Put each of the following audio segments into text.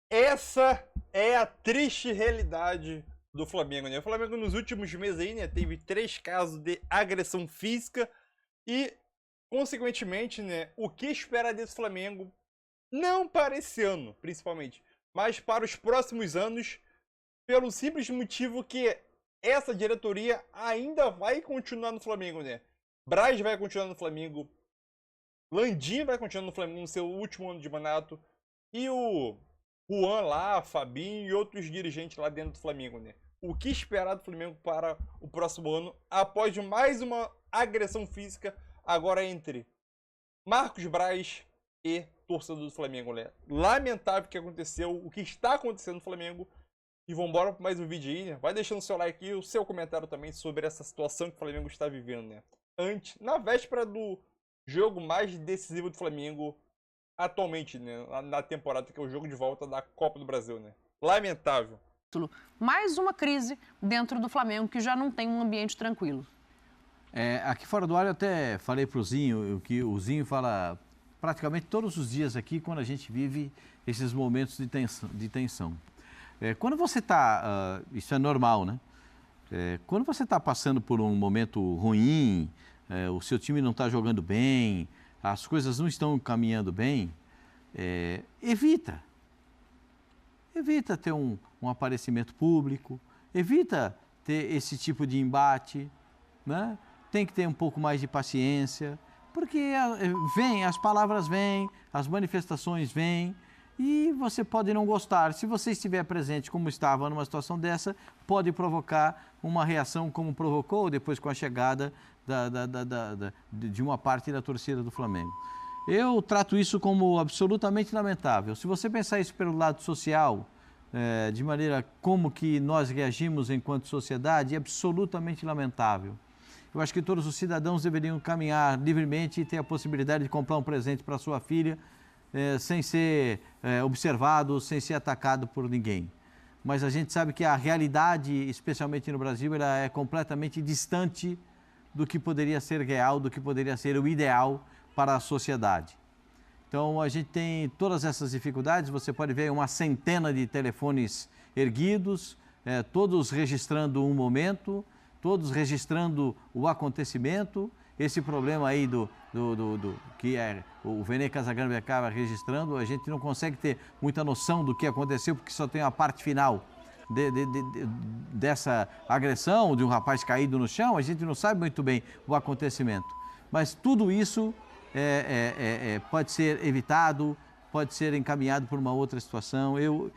Essa é a triste realidade do Flamengo, né? O Flamengo nos últimos meses aí, né, teve 3 casos de agressão física e, consequentemente, né, o que esperar desse Flamengo, não para esse ano, principalmente, mas para os próximos anos, pelo simples motivo que essa diretoria ainda vai continuar no Flamengo, né? Braz vai continuar no Flamengo, Landim vai continuar no Flamengo no seu último ano de mandato, e o Juan lá, Fabinho e outros dirigentes lá dentro do Flamengo, né? O que esperar do Flamengo para o próximo ano, após mais uma agressão física, agora entre Marcos Braz e torcedor do Flamengo, né? Lamentável o que aconteceu, o que está acontecendo no Flamengo. E vambora para mais um vídeo aí, né? Vai deixando o seu like e o seu comentário também sobre essa situação que o Flamengo está vivendo, né? Antes, na véspera do jogo mais decisivo do Flamengo atualmente, né? Na temporada, que é o jogo de volta da Copa do Brasil, né? Lamentável. Mais uma crise dentro do Flamengo que já não tem um ambiente tranquilo. Aqui fora do ar eu até falei para o Zinho, que o Zinho fala praticamente todos os dias aqui quando a gente vive esses momentos de tensão. Quando você está, isso é normal, né? Quando você está passando por um momento ruim, o seu time não está jogando bem, as coisas não estão caminhando bem, evita ter um aparecimento público, evita ter esse tipo de embate, né? Tem que ter um pouco mais de paciência, porque as palavras vêm, as manifestações vêm, e você pode não gostar. Se você estiver presente como estava numa situação dessa, pode provocar uma reação como provocou depois com a chegada de uma parte da torcida do Flamengo. Eu trato isso como absolutamente lamentável. Se você pensar isso pelo lado social, de maneira como que nós reagimos enquanto sociedade, é absolutamente lamentável. Eu acho que todos os cidadãos deveriam caminhar livremente e ter a possibilidade de comprar um presente para sua filha, sem ser observado, sem ser atacado por ninguém. Mas a gente sabe que a realidade, especialmente no Brasil, ela é completamente distante do que poderia ser real, do que poderia ser o ideal para a sociedade. Então, a gente tem todas essas dificuldades, você pode ver uma centena de telefones erguidos, todos registrando um momento, todos registrando o acontecimento, esse problema aí que o Vene Casagrande acaba registrando, a gente não consegue ter muita noção do que aconteceu, porque só tem a parte final dessa agressão, de um rapaz caído no chão, a gente não sabe muito bem o acontecimento. Mas tudo isso pode ser evitado, pode ser encaminhado por uma outra situação. Eu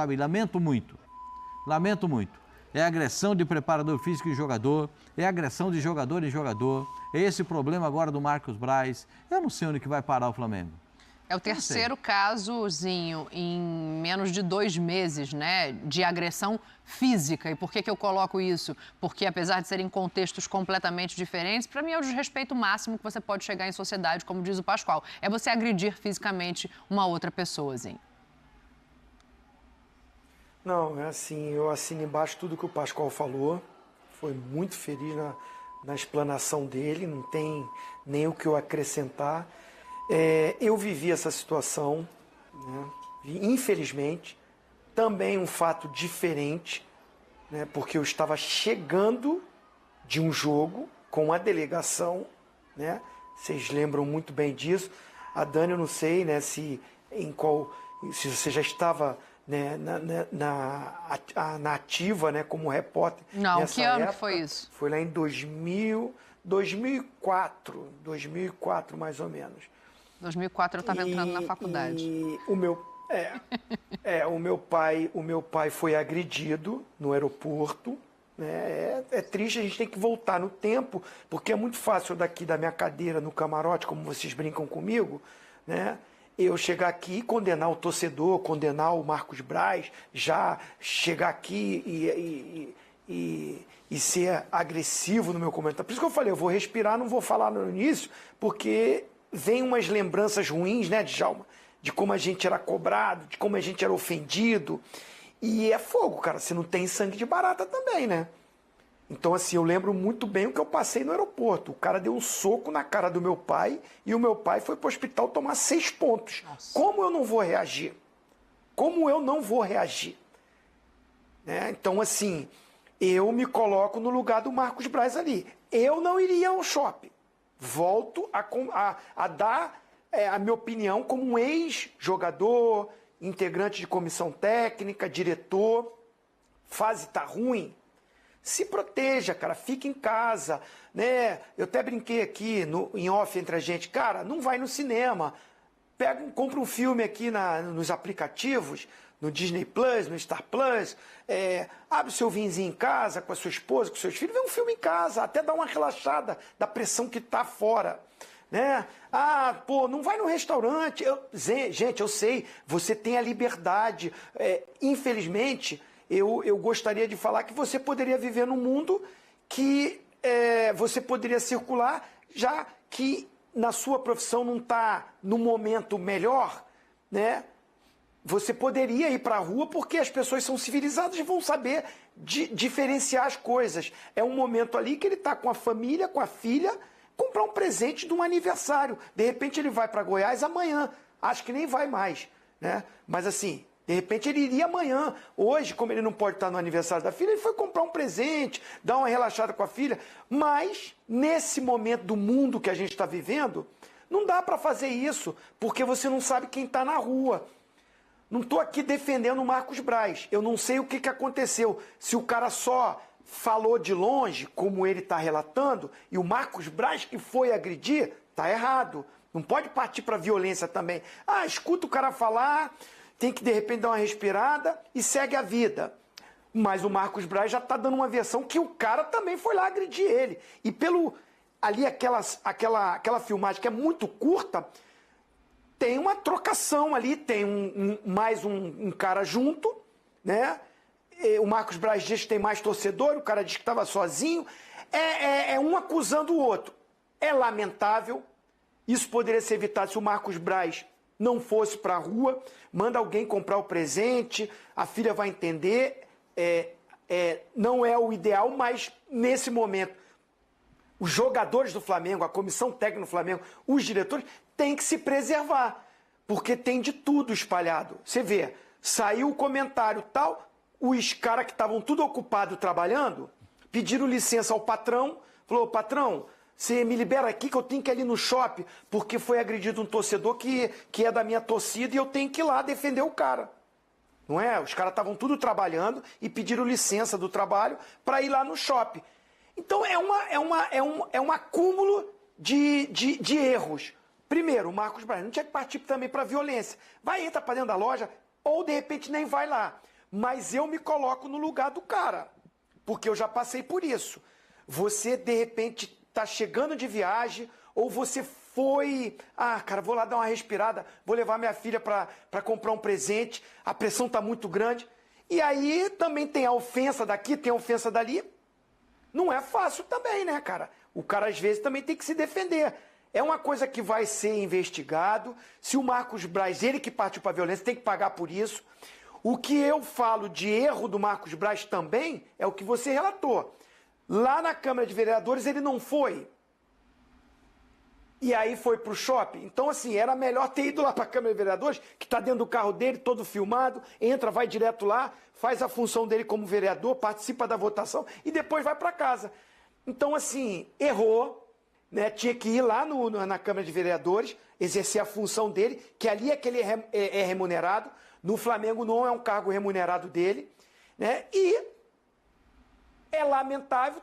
lamento muito. É agressão de preparador físico e jogador, é agressão de jogador em jogador, é esse problema agora do Marcos Braz. Eu não sei onde que vai parar o Flamengo. É o terceiro casozinho em menos de 2 meses, né, de agressão física. E por que eu coloco isso? Porque, apesar de serem contextos completamente diferentes, para mim é o desrespeito máximo que você pode chegar em sociedade, como diz o Pascoal. É você agredir fisicamente uma outra pessoa, Zinho. Não, é assim, eu assino embaixo tudo que o Pascoal falou. Foi muito feliz na explanação dele, não tem nem o que eu acrescentar. Eu vivi essa situação, né? Infelizmente, também um fato diferente, né? Porque eu estava chegando de um jogo com a delegação, né? Vocês lembram muito bem disso. A Dani, eu não sei, né, se você já estava, né, na ativa, né, como repórter. Não, que ano que foi isso? Foi lá em 2004 mais ou menos. 2004 eu estava entrando na faculdade. E o meu pai foi agredido no aeroporto. Né? É triste, a gente tem que voltar no tempo, porque é muito fácil daqui da minha cadeira no camarote, como vocês brincam comigo, né? Eu chegar aqui e condenar o torcedor, condenar o Marcos Braz, já chegar aqui e ser agressivo no meu comentário. Por isso que eu falei, eu vou respirar, não vou falar no início, porque vem umas lembranças ruins, né, Djalma? De como a gente era cobrado, de como a gente era ofendido. E é fogo, cara, você não tem sangue de barata também, né? Então, assim, eu lembro muito bem o que eu passei no aeroporto. O cara deu um soco na cara do meu pai e o meu pai foi pro hospital tomar 6 pontos. Nossa. Como eu não vou reagir? Como eu não vou reagir? Né? Então, assim, eu me coloco no lugar do Marcos Braz ali. Eu não iria ao shopping. Volto a dar a minha opinião como um ex-jogador, integrante de comissão técnica, diretor. Fase tá ruim. Se proteja, cara, fica em casa, né? Eu até brinquei aqui em off entre a gente, cara, não vai no cinema, compra um filme aqui nos aplicativos, no Disney Plus, no Star Plus, abre o seu vinhozinho em casa com a sua esposa, com seus filhos, vê um filme em casa, até dá uma relaxada da pressão que tá fora, né? Ah, pô, não vai no restaurante. Gente, eu sei, você tem a liberdade, infelizmente. Eu gostaria de falar que você poderia viver num mundo que você poderia circular, já que na sua profissão não está no momento melhor, né? Você poderia ir para a rua porque as pessoas são civilizadas e vão saber diferenciar as coisas. É um momento ali que ele está com a família, com a filha, comprar um presente de um aniversário. De repente ele vai para Goiás amanhã. Acho que nem vai mais, né? Mas assim... De repente ele iria amanhã. Hoje, como ele não pode estar no aniversário da filha, ele foi comprar um presente, dar uma relaxada com a filha. Mas, nesse momento do mundo que a gente está vivendo, não dá para fazer isso, porque você não sabe quem está na rua. Não estou aqui defendendo o Marcos Braz. Eu não sei o que aconteceu. Se o cara só falou de longe, como ele está relatando, e o Marcos Braz que foi agredir, está errado. Não pode partir para violência também. Ah, escuta o cara falar... Tem que, de repente, dar uma respirada e segue a vida. Mas o Marcos Braz já está dando uma versão que o cara também foi lá agredir ele. E ali aquela filmagem que é muito curta, tem uma trocação ali, tem mais um cara junto, né? O Marcos Braz diz que tem mais torcedor, o cara diz que estava sozinho. É um acusando o outro. É lamentável. Isso poderia ser evitado se o Marcos Braz não fosse para a rua, manda alguém comprar o presente, a filha vai entender, não é o ideal, mas nesse momento, os jogadores do Flamengo, a comissão técnica do Flamengo, os diretores, têm que se preservar, porque tem de tudo espalhado. Você vê, saiu o comentário tal, os caras que estavam tudo ocupados trabalhando, pediram licença ao patrão, falou, patrão, você me libera aqui que eu tenho que ir ali no shopping porque foi agredido um torcedor que é da minha torcida e eu tenho que ir lá defender o cara. Não é? Os caras estavam tudo trabalhando e pediram licença do trabalho para ir lá no shopping. Então é um acúmulo de erros. Primeiro, o Marcos Braz não tinha que partir também para violência. Vai, entra para dentro da loja ou de repente nem vai lá. Mas eu me coloco no lugar do cara, porque eu já passei por isso. Você, de repente... está chegando de viagem, ou você foi... Ah, cara, vou lá dar uma respirada, vou levar minha filha para comprar um presente, a pressão está muito grande. E aí também tem a ofensa daqui, tem a ofensa dali. Não é fácil também, né, cara? O cara, às vezes, também tem que se defender. É uma coisa que vai ser investigado. Se o Marcos Braz, ele que partiu para a violência, tem que pagar por isso. O que eu falo de erro do Marcos Braz também é o que você relatou. Lá na Câmara de Vereadores ele não foi. E aí foi para o shopping. Então, assim, era melhor ter ido lá para a Câmara de Vereadores, que está dentro do carro dele, todo filmado, entra, vai direto lá, faz a função dele como vereador, participa da votação e depois vai para casa. Então, assim, errou, né? Tinha que ir lá na Câmara de Vereadores, exercer a função dele, que ali é que ele é remunerado. No Flamengo não é um cargo remunerado dele, né? E... é lamentável,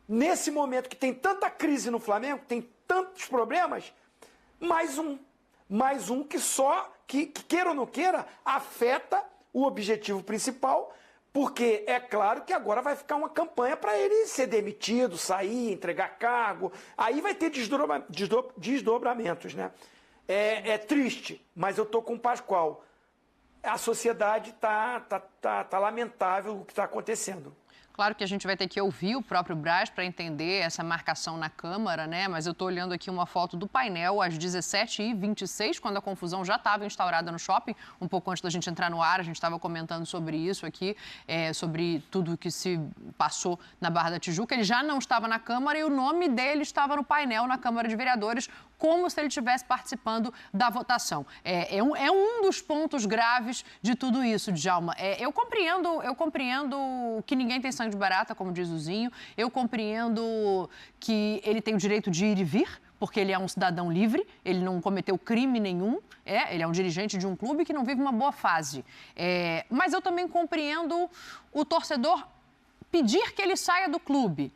nesse momento que tem tanta crise no Flamengo, tem tantos problemas, mais um que queira ou não queira, afeta o objetivo principal, porque é claro que agora vai ficar uma campanha para ele ser demitido, sair, entregar cargo, aí vai ter desdobramentos, né? É triste, mas eu estou com o Pascoal. A sociedade tá lamentável o que está acontecendo. Claro que a gente vai ter que ouvir o próprio Braz para entender essa marcação na Câmara, né? Mas eu estou olhando aqui uma foto do painel às 17h26, quando a confusão já estava instaurada no shopping. Um pouco antes da gente entrar no ar, a gente estava comentando sobre isso aqui, sobre tudo que se passou na Barra da Tijuca. Ele já não estava na Câmara e o nome dele estava no painel na Câmara de Vereadores como se ele estivesse participando da votação. É um dos pontos graves de tudo isso, Djalma. Eu compreendo que ninguém tem sangue de barata, como diz o Zinho. Eu compreendo que ele tem o direito de ir e vir, porque ele é um cidadão livre, ele não cometeu crime nenhum, ele é um dirigente de um clube que não vive uma boa fase. Mas eu também compreendo o torcedor pedir que ele saia do clube.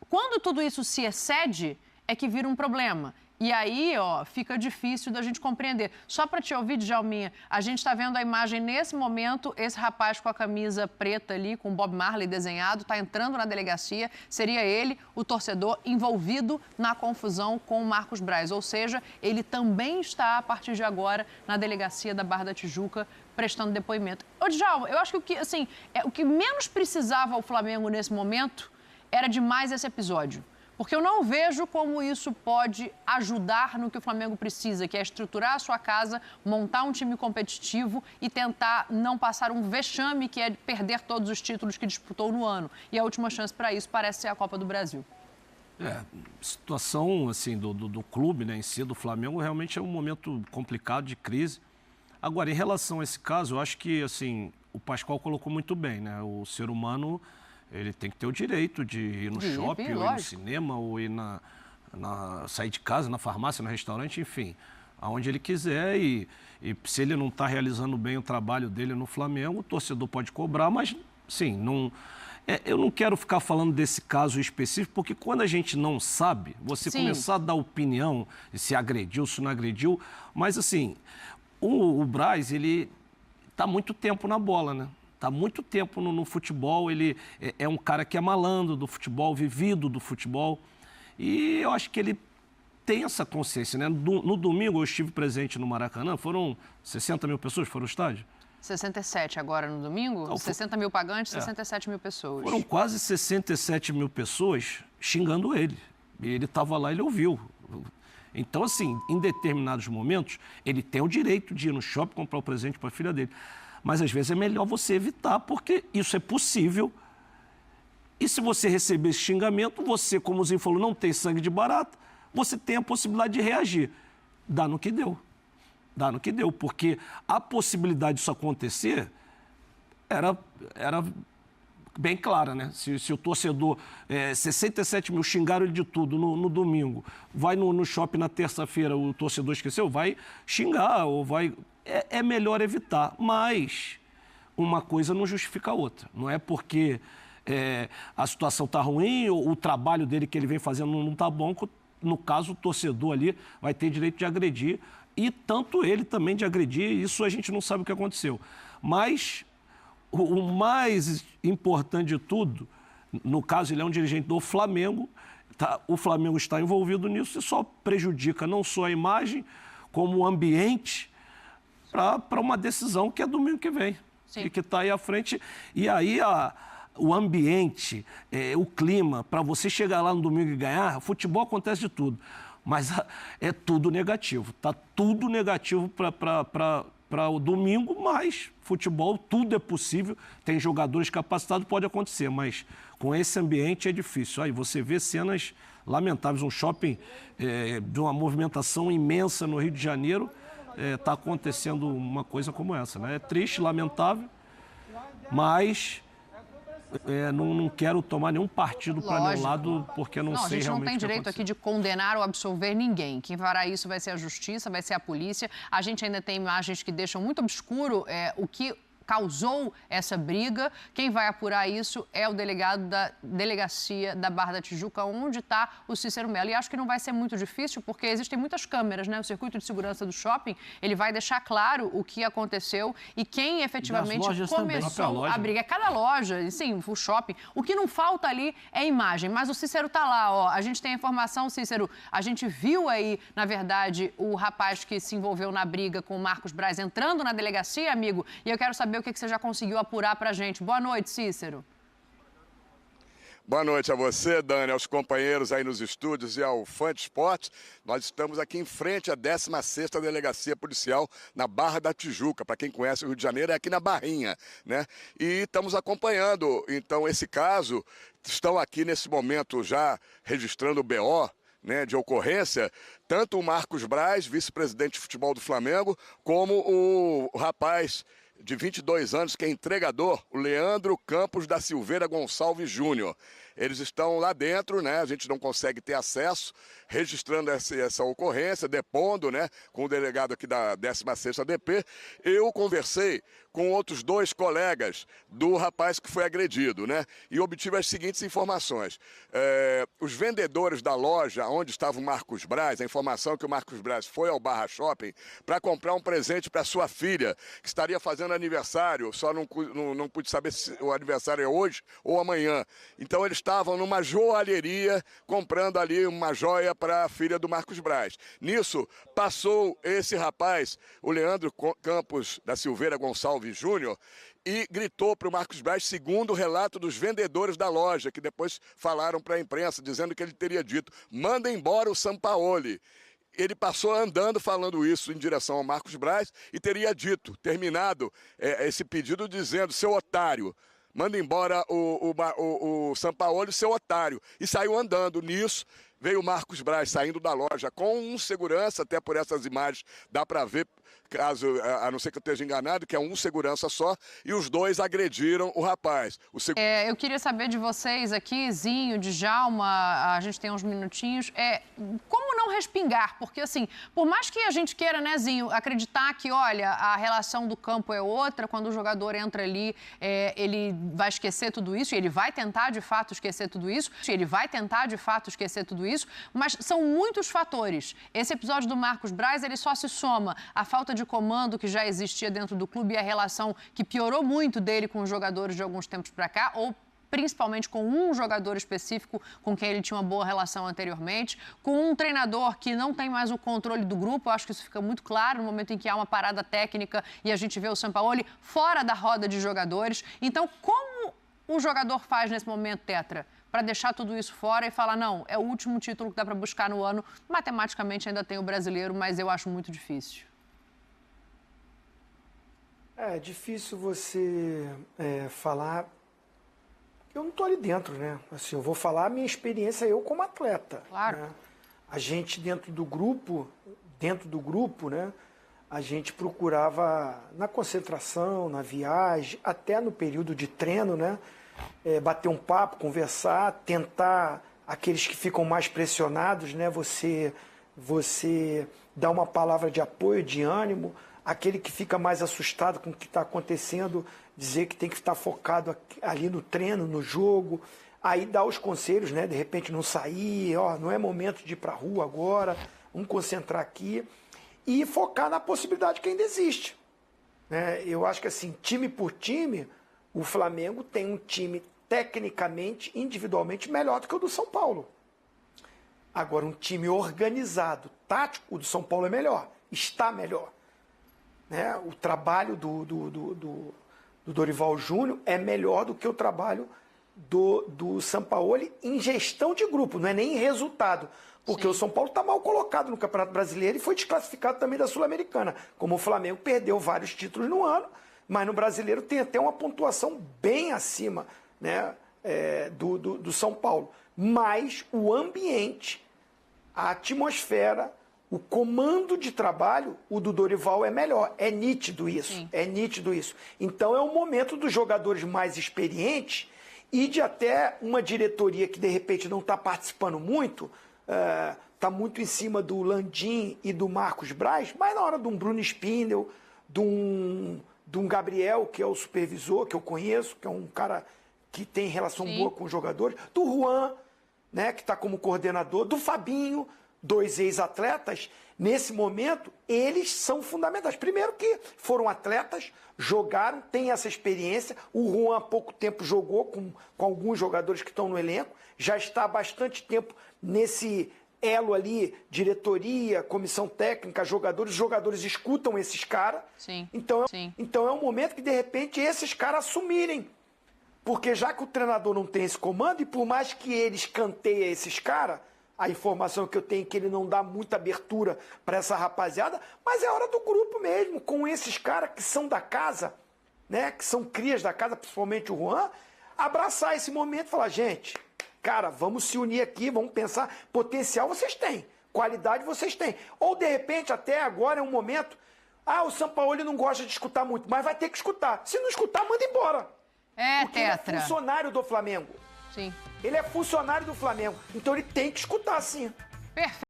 Quando tudo isso se excede, é que vira um problema. E aí, fica difícil da gente compreender. Só para te ouvir, Djalminha, a gente está vendo a imagem nesse momento, esse rapaz com a camisa preta ali, com Bob Marley desenhado, está entrando na delegacia, seria ele, o torcedor, envolvido na confusão com o Marcos Braz. Ou seja, ele também está, a partir de agora, na delegacia da Barra da Tijuca, prestando depoimento. Ô, Djalma, eu acho que o que menos precisava o Flamengo nesse momento era de mais esse episódio. Porque eu não vejo como isso pode ajudar no que o Flamengo precisa, que é estruturar a sua casa, montar um time competitivo e tentar não passar um vexame, que é perder todos os títulos que disputou no ano. E a última chance para isso parece ser a Copa do Brasil. Situação assim, do clube, né, em si, do Flamengo, realmente é um momento complicado de crise. Agora, em relação a esse caso, eu acho que assim, o Pascoal colocou muito bem, né? O ser humano... Ele tem que ter o direito de ir no shopping, ou ir no cinema, ou ir sair de casa, na farmácia, no restaurante, enfim, aonde ele quiser. E se ele não está realizando bem o trabalho dele no Flamengo, o torcedor pode cobrar, mas, sim, eu não quero ficar falando desse caso específico, porque quando a gente não sabe, você começar a dar opinião, se agrediu, se não agrediu, mas, assim, o Braz, ele está muito tempo na bola, né? Está muito tempo no futebol, ele é um cara que é malandro do futebol, vivido do futebol. E eu acho que ele tem essa consciência, né? No domingo eu estive presente no Maracanã, foram 60 mil pessoas, foram ao estádio? 67 agora no domingo, então, 60 mil pagantes, 67 mil pessoas. Foram quase 67 mil pessoas xingando ele. E ele estava lá, ele ouviu. Então, assim, em determinados momentos, ele tem o direito de ir no shopping comprar o presente para a filha dele. Mas, às vezes, é melhor você evitar, porque isso é possível. E se você receber esse xingamento, você, como o Zinho falou, não tem sangue de barata, você tem a possibilidade de reagir. Dá no que deu. Dá no que deu, porque a possibilidade disso acontecer era bem clara, né? Se o torcedor, 67 mil xingaram ele de tudo no domingo, vai no shopping na terça-feira, o torcedor esqueceu, vai xingar ou vai... É melhor evitar, mas uma coisa não justifica a outra. Não é porque a situação está ruim ou o trabalho dele que ele vem fazendo não está bom, no caso o torcedor ali vai ter direito de agredir e tanto ele também de agredir, isso a gente não sabe o que aconteceu. Mas o mais importante de tudo, no caso ele é um dirigente do Flamengo, o Flamengo está envolvido nisso e só prejudica não só a imagem, como o ambiente, para uma decisão que é domingo que vem. Sim. E que está aí à frente. E aí o ambiente, o clima, para você chegar lá no domingo e ganhar, futebol acontece de tudo. Mas é tudo negativo. Está tudo negativo para o domingo, mas futebol, tudo é possível. Tem jogadores capacitados, pode acontecer, mas com esse ambiente é difícil. Aí você vê cenas lamentáveis, um shopping de uma movimentação imensa no Rio de Janeiro, está acontecendo uma coisa como essa, né? É triste, lamentável, mas não quero tomar nenhum partido para nenhum lado, porque não sei realmente o que a gente não tem direito aqui de condenar ou absolver ninguém. Quem fará isso vai ser a justiça, vai ser a polícia. A gente ainda tem imagens que deixam muito obscuro o que causou essa briga. Quem vai apurar isso é o delegado da delegacia da Barra da Tijuca, onde está o Cícero Mello. E acho que não vai ser muito difícil, porque existem muitas câmeras, né? O circuito de segurança do shopping, ele vai deixar claro o que aconteceu e quem efetivamente começou a briga. É cada loja, sim, o shopping. O que não falta ali é imagem, mas o Cícero está lá, ó. A gente tem a informação, Cícero, a gente viu aí, na verdade, o rapaz que se envolveu na briga com o Marcos Braz entrando na delegacia, amigo, e eu quero saber o que você já conseguiu apurar para a gente. Boa noite, Cícero. Boa noite a você, Dani, aos companheiros aí nos estúdios e ao Fã de Esportes. Nós estamos aqui em frente à 16ª Delegacia Policial na Barra da Tijuca. Para quem conhece o Rio de Janeiro, é aqui na Barrinha, né? E estamos acompanhando, então, esse caso. Estão aqui nesse momento já registrando o BO, né, de ocorrência, tanto o Marcos Braz, vice-presidente de futebol do Flamengo, como o rapaz de 22 anos, que é entregador, o Leandro Campos da Silveira Gonçalves Júnior. Eles estão lá dentro, né? A gente não consegue ter acesso, registrando essa ocorrência, depondo, né, com o delegado aqui da 16ª DP. Eu conversei com outros 2 colegas do rapaz que foi agredido, né? E obtive as seguintes informações. Os vendedores da loja onde estava o Marcos Braz, a informação é que o Marcos Braz foi ao Barra Shopping para comprar um presente para sua filha, que estaria fazendo aniversário, só não pude saber se o aniversário é hoje ou amanhã. Então eles estavam numa joalheria comprando ali uma joia para a filha do Marcos Braz. Nisso, passou esse rapaz, o Leandro Campos da Silveira Gonçalves Júnior, e gritou para o Marcos Braz, segundo o relato dos vendedores da loja, que depois falaram para a imprensa, dizendo que ele teria dito: manda embora o Sampaoli. Ele passou andando falando isso em direção ao Marcos Braz e teria dito, terminado esse pedido, dizendo: seu otário, manda embora o Sampaoli, seu otário. E saiu andando. Nisso, veio o Marcos Braz saindo da loja com um segurança, até por essas imagens dá para ver, caso, a não ser que eu esteja enganado, que é um segurança só, e os 2 agrediram o rapaz. Eu queria saber de vocês aqui, Zinho, Djalma, a gente tem uns minutinhos, como não respingar? Porque, assim, por mais que a gente queira, né, Zinho, acreditar que, olha, a relação do campo é outra, quando o jogador entra ali, ele vai esquecer tudo isso, e ele vai tentar, de fato, esquecer tudo isso, mas são muitos fatores. Esse episódio do Marcos Braz, ele só se soma à falta de comando que já existia dentro do clube e a relação que piorou muito dele com os jogadores de alguns tempos para cá, ou principalmente com um jogador específico com quem ele tinha uma boa relação anteriormente, com um treinador que não tem mais o controle do grupo. Eu acho que isso fica muito claro no momento em que há uma parada técnica e a gente vê o Sampaoli fora da roda de jogadores. Então, como o jogador faz nesse momento, Tetra, para deixar tudo isso fora e falar: não, é o último título que dá para buscar no ano, matematicamente ainda tem o brasileiro, mas eu acho muito difícil? É difícil você falar. Eu não estou ali dentro, né? Assim, eu vou falar a minha experiência, eu como atleta. Claro. Né? A gente dentro do grupo, né? A gente procurava na concentração, na viagem, até no período de treino, né? Bater um papo, conversar, tentar aqueles que ficam mais pressionados, né? Você dá uma palavra de apoio, de ânimo. Aquele que fica mais assustado com o que está acontecendo, dizer que tem que estar focado ali no treino, no jogo. Aí dá os conselhos, né? De repente não sair, não é momento de ir para a rua agora, vamos concentrar aqui. E focar na possibilidade que ainda existe. Né? Eu acho que, assim, time por time, o Flamengo tem um time tecnicamente, individualmente, melhor do que o do São Paulo. Agora, um time organizado, tático, o do São Paulo é melhor, está melhor. Né? O trabalho do Dorival Júnior é melhor do que o trabalho do Sampaoli em gestão de grupo, não é nem em resultado. Porque o São Paulo está mal colocado no Campeonato Brasileiro e foi desclassificado também da Sul-Americana. Como o Flamengo perdeu vários títulos no ano, mas no Brasileiro tem até uma pontuação bem acima, né, do São Paulo. Mas o ambiente, a atmosfera, o comando de trabalho, o do Dorival é melhor. É nítido isso. Sim. É nítido isso. Então é o momento dos jogadores mais experientes e de até uma diretoria que de repente não está participando muito, está muito em cima do Landim e do Marcos Braz, mas na hora de um Bruno Spindel, de um Gabriel, que é o supervisor, que eu conheço, que é um cara que tem relação boa com os jogadores, do Juan, né, que está como coordenador, do Fabinho, 2 ex-atletas, nesse momento, eles são fundamentais. Primeiro que foram atletas, jogaram, têm essa experiência. O Juan há pouco tempo jogou com alguns jogadores que estão no elenco, já está há bastante tempo nesse elo ali, diretoria, comissão técnica, jogadores. Os jogadores escutam esses caras. Então é um momento que, de repente, esses caras assumirem. Porque já que o treinador não tem esse comando, e por mais que ele escanteie esses caras, a informação que eu tenho é que ele não dá muita abertura para essa rapaziada, mas é hora do grupo mesmo, com esses caras que são da casa, né, que são crias da casa, principalmente o Juan, abraçar esse momento e falar: gente, cara, vamos se unir aqui, vamos pensar, potencial vocês têm, qualidade vocês têm. Ou, de repente, até agora é um momento, o Sampaoli não gosta de escutar muito, mas vai ter que escutar. Se não escutar, manda embora. Porque ele é funcionário do Flamengo. Sim. Ele é funcionário do Flamengo, então ele tem que escutar, sim. Perfeito.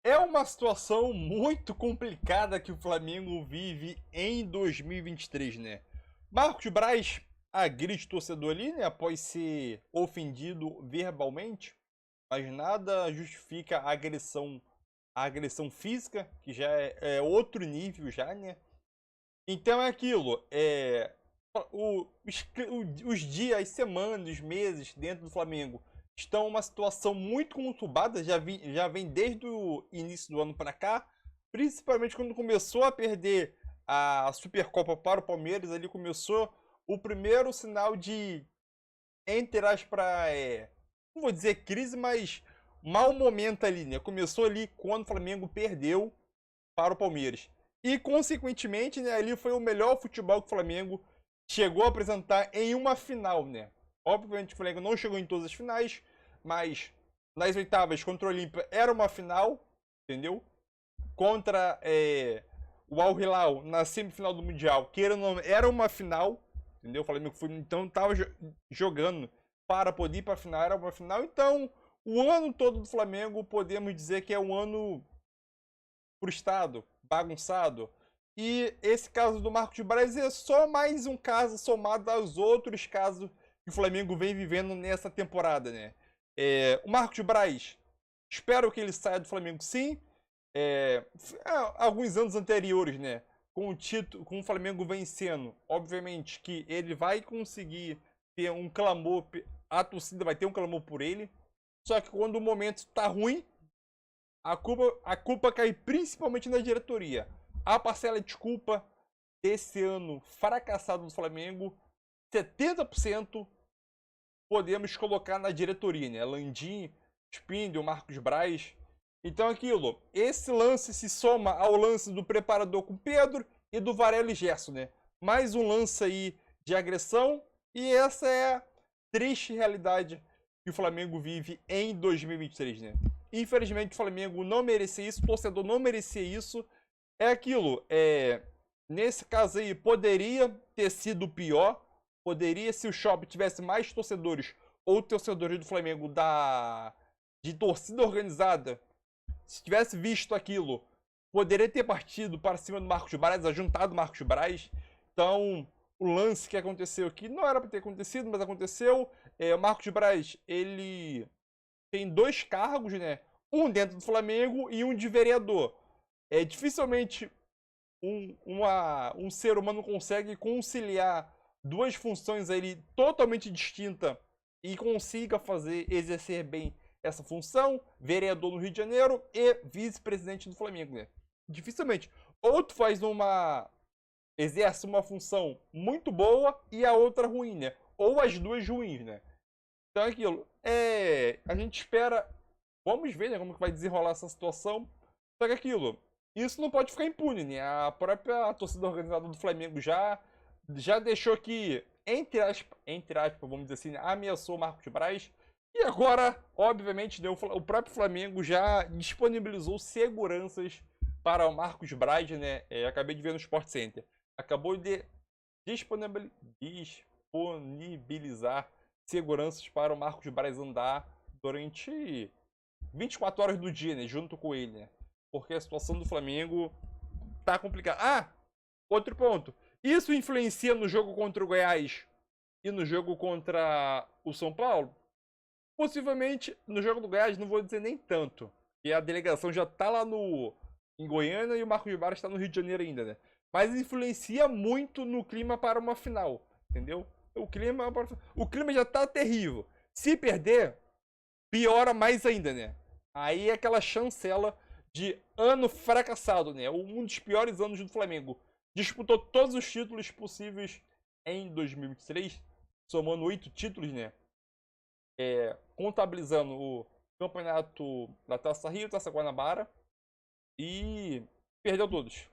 É uma situação muito complicada que o Flamengo vive em 2023, né? Marcos Braz agride o torcedor ali, né? Após ser ofendido verbalmente, mas nada justifica a agressão física, que já é outro nível já, né? Então é aquilo, os dias, as semanas, os meses dentro do Flamengo estão uma situação muito conturbada, já vem desde o início do ano para cá, principalmente quando começou a perder a Supercopa para o Palmeiras, ali começou o primeiro sinal de, entre aspas, não vou dizer crise, mas mau momento ali, né? Começou ali quando o Flamengo perdeu para o Palmeiras. E, consequentemente, né, ali foi o melhor futebol que o Flamengo chegou a apresentar em uma final, né? Obviamente o Flamengo não chegou em todas as finais, mas nas oitavas contra o Olímpia era uma final, entendeu? Contra o Al Hilal na semifinal do Mundial, que era uma final, entendeu? O Flamengo então estava jogando para poder ir para a final, era uma final. Então, o ano todo do Flamengo, podemos dizer que é um ano frustrado, bagunçado. E esse caso do Marcos Braz é só mais um caso somado aos outros casos que o Flamengo vem vivendo nessa temporada, né? O Marcos Braz, espero que ele saia do Flamengo sim. Alguns anos anteriores, né? Com o Flamengo vencendo, obviamente que ele vai conseguir ter um clamor, a torcida vai ter um clamor por ele. Só que quando o momento está ruim, a culpa cai principalmente na diretoria. A parcela de culpa desse ano fracassado do Flamengo, 70% podemos colocar na diretoria, né? Landim, Spindle, Marcos Braz. Então aquilo, esse lance se soma ao lance do preparador com Pedro e do Varela e Gerson, né? Mais um lance aí de agressão, e essa é a triste realidade que o Flamengo vive em 2023, né? Infelizmente o Flamengo não merecia isso, o torcedor não merecia isso. É aquilo, nesse caso aí poderia ter sido pior, poderia, se o Shopping tivesse mais torcedores ou torcedores do Flamengo de torcida organizada, se tivesse visto aquilo, poderia ter partido para cima do Marcos Braz, ajuntado o Marcos Braz. Então, o lance que aconteceu aqui não era para ter acontecido, mas aconteceu. O Marcos Braz, ele tem 2 cargos, né? Um dentro do Flamengo e um de vereador. Dificilmente um ser humano consegue conciliar 2 funções ali totalmente distintas e consiga exercer bem essa função, vereador no Rio de Janeiro e vice-presidente do Flamengo, né? Dificilmente. Ou tu exerce uma função muito boa e a outra ruim, né? Ou as duas ruins, né? Então é aquilo. A gente espera. Vamos ver, né, como que vai desenrolar essa situação. Só que aquilo. Isso não pode ficar impune, né? A própria torcida organizada do Flamengo já deixou que, entre aspas, vamos dizer assim, ameaçou o Marcos Braz. E agora, obviamente, né, o próprio Flamengo já disponibilizou seguranças para o Marcos Braz, né? Acabei de ver no Sport Center. Acabou de disponibilizar seguranças para o Marcos Braz andar durante 24 horas do dia, né? Junto com ele, né? Porque a situação do Flamengo tá complicada. Outro ponto. Isso influencia no jogo contra o Goiás e no jogo contra o São Paulo? Possivelmente, no jogo do Goiás, não vou dizer nem tanto. Porque a delegação já tá lá em Goiânia e o Marcos Braz está no Rio de Janeiro ainda, né? Mas influencia muito no clima para uma final, entendeu? O clima já tá terrível. Se perder, piora mais ainda, né? Aí é aquela chancela de ano fracassado, né? Um dos piores anos do Flamengo. Disputou todos os títulos possíveis em 2023, somando 8 títulos, né? Contabilizando o campeonato da Taça Rio, Taça Guanabara, e perdeu todos.